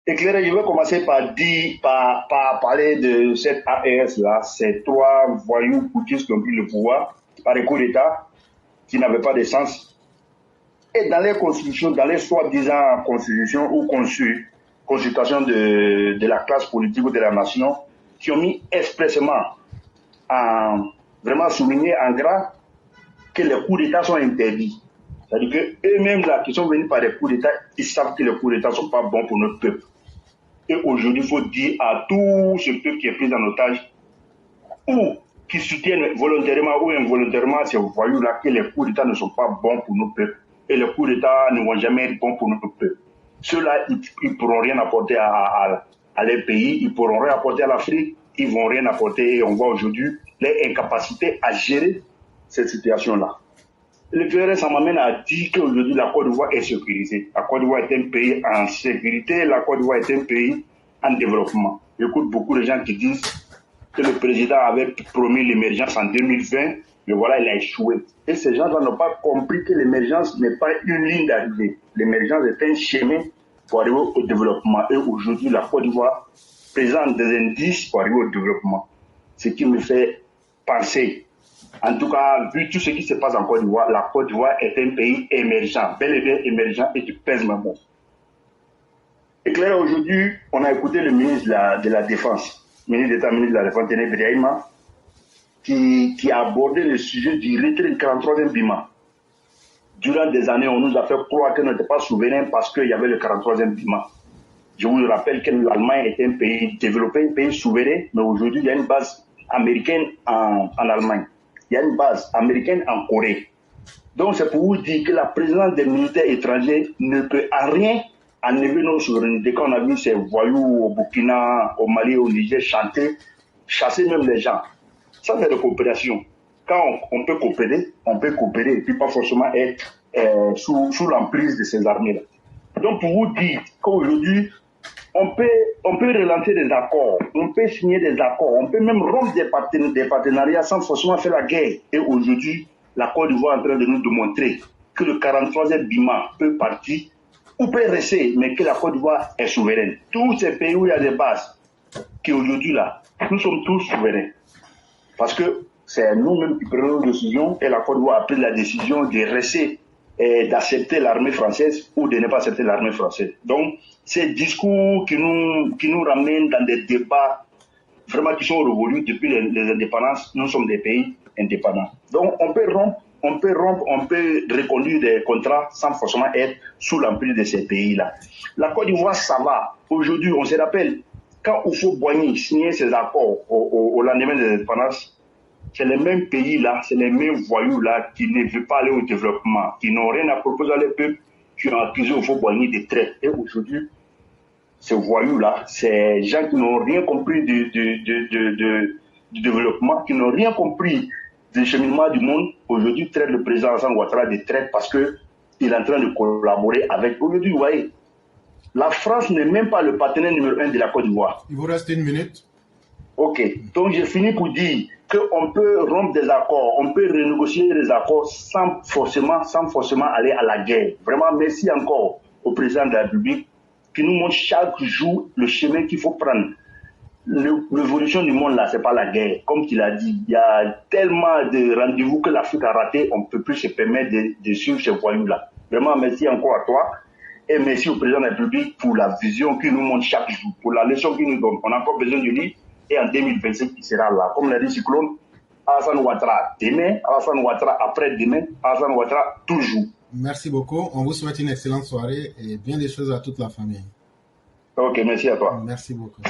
Éclairé, je vais commencer par parler de cette ARS-là, ces trois voyous putschistes qui ont pris le pouvoir par les coups d'État qui n'avaient pas de sens. Et dans les constitutions, dans les soi-disant constitutions ou consultations de la classe politique ou de la nation, qui ont mis expressément vraiment souligné en gras que les coups d'État sont interdits. C'est-à-dire qu'eux-mêmes, là, qui sont venus par les coups d'État, ils savent que les coups d'État ne sont pas bons pour notre peuple. Et aujourd'hui, il faut dire à tout ce peuple qui est pris en otage ou qui soutiennent volontairement ou involontairement ces voyous-là que les coups d'État ne sont pas bons pour nos peuples. Et les coups d'État ne vont jamais être bons pour notre peuple. Ceux-là, ils ne pourront rien apporter à leur pays, ils ne pourront rien apporter à l'Afrique, ils ne vont rien apporter. Et on voit aujourd'hui leur incapacité à gérer cette situation-là. Le PRS m'amène à dire qu'aujourd'hui, la Côte d'Ivoire est sécurisée. La Côte d'Ivoire est un pays en sécurité, la Côte d'Ivoire est un pays en développement. J'écoute beaucoup de gens qui disent que le président avait promis l'émergence en 2020, mais voilà, il a échoué. Et ces gens-là n'ont pas compris que l'émergence n'est pas une ligne d'arrivée. L'émergence est un chemin pour arriver au développement. Et aujourd'hui, la Côte d'Ivoire présente des indices pour arriver au développement. Ce qui me fait penser, en tout cas, vu tout ce qui se passe en Côte d'Ivoire, la Côte d'Ivoire est un pays émergent, bel et bien émergent, et tu pèses ma mot. Éclairé, aujourd'hui, on a écouté le ministre de la Défense, ministre d'État, ministre de la Défense, Téné Birahima, qui a abordé le sujet du retrait du 43e BIMA. Durant des années, on nous a fait croire qu'on n'était pas souverain parce qu'il y avait le 43e BIMA. Je vous rappelle que l'Allemagne est un pays développé, un pays souverain, mais aujourd'hui, il y a une base américaine en Allemagne. Il y a une base américaine en Corée. Donc c'est pour vous dire que la présence des militaires étrangers ne peut à rien enlever nos souverainetés. Quand on a vu ces voyous au Burkina, au Mali, au Niger chanter, chasser même les gens. Ça c'est de coopération. Quand on peut coopérer et puis pas forcément être sous l'emprise de ces armées-là. Donc pour vous dire qu'aujourd'hui, on peut relancer des accords, on peut signer des accords, on peut même rompre des partenariats sans forcément faire la guerre. Et aujourd'hui, la Côte d'Ivoire est en train de nous démontrer que le 43e BIMA peut partir ou peut rester, mais que la Côte d'Ivoire est souveraine. Tous ces pays où il y a des bases, qui aujourd'hui là, nous sommes tous souverains. Parce que c'est nous-mêmes qui prenons nos décisions et la Côte d'Ivoire a pris la décision de rester et d'accepter l'armée française ou de ne pas accepter l'armée française. Donc, ces discours qui nous ramènent dans des débats vraiment qui sont révolus depuis les indépendances, nous sommes des pays indépendants. Donc, on peut reconduire des contrats sans forcément être sous l'emprise de ces pays-là. La Côte d'Ivoire, ça va. Aujourd'hui, on se rappelle, quand Houphouët-Boigny signait ses accords au lendemain des indépendances, c'est les mêmes pays-là, c'est les mêmes voyous-là qui ne veulent pas aller au développement, qui n'ont rien à proposer à les peuples, qui ont accusé Houphouët-Boigny de traite. Et aujourd'hui, ces voyous-là, ces gens qui n'ont rien compris du développement, qui n'ont rien compris du cheminement du monde, aujourd'hui traitent le président Alassane Ouattara de traite parce qu'il est en train de collaborer avec. Aujourd'hui, vous voyez, la France n'est même pas le partenaire numéro 1 de la Côte d'Ivoire. Il vous reste une minute. Ok, donc j'ai fini pour dire qu'on peut rompre des accords, on peut renégocier des accords sans forcément aller à la guerre. Vraiment, merci encore au président de la République qui nous montre chaque jour le chemin qu'il faut prendre. L'évolution du monde là, c'est pas la guerre. Comme tu l'as dit, il y a tellement de rendez-vous que l'Afrique a raté, on ne peut plus se permettre de suivre ces voyous-là. Vraiment, merci encore à toi. Et merci au président de la République pour la vision qu'il nous montre chaque jour, pour la leçon qu'il nous donne. On a encore besoin de lui. Et en 2025, il sera là. Comme l'a dit Cyclone, Alassane Ouattara demain, Alassane Ouattara après-demain, Alassane Ouattara toujours. Merci beaucoup. On vous souhaite une excellente soirée et bien des choses à toute la famille. Ok, merci à toi. Merci beaucoup.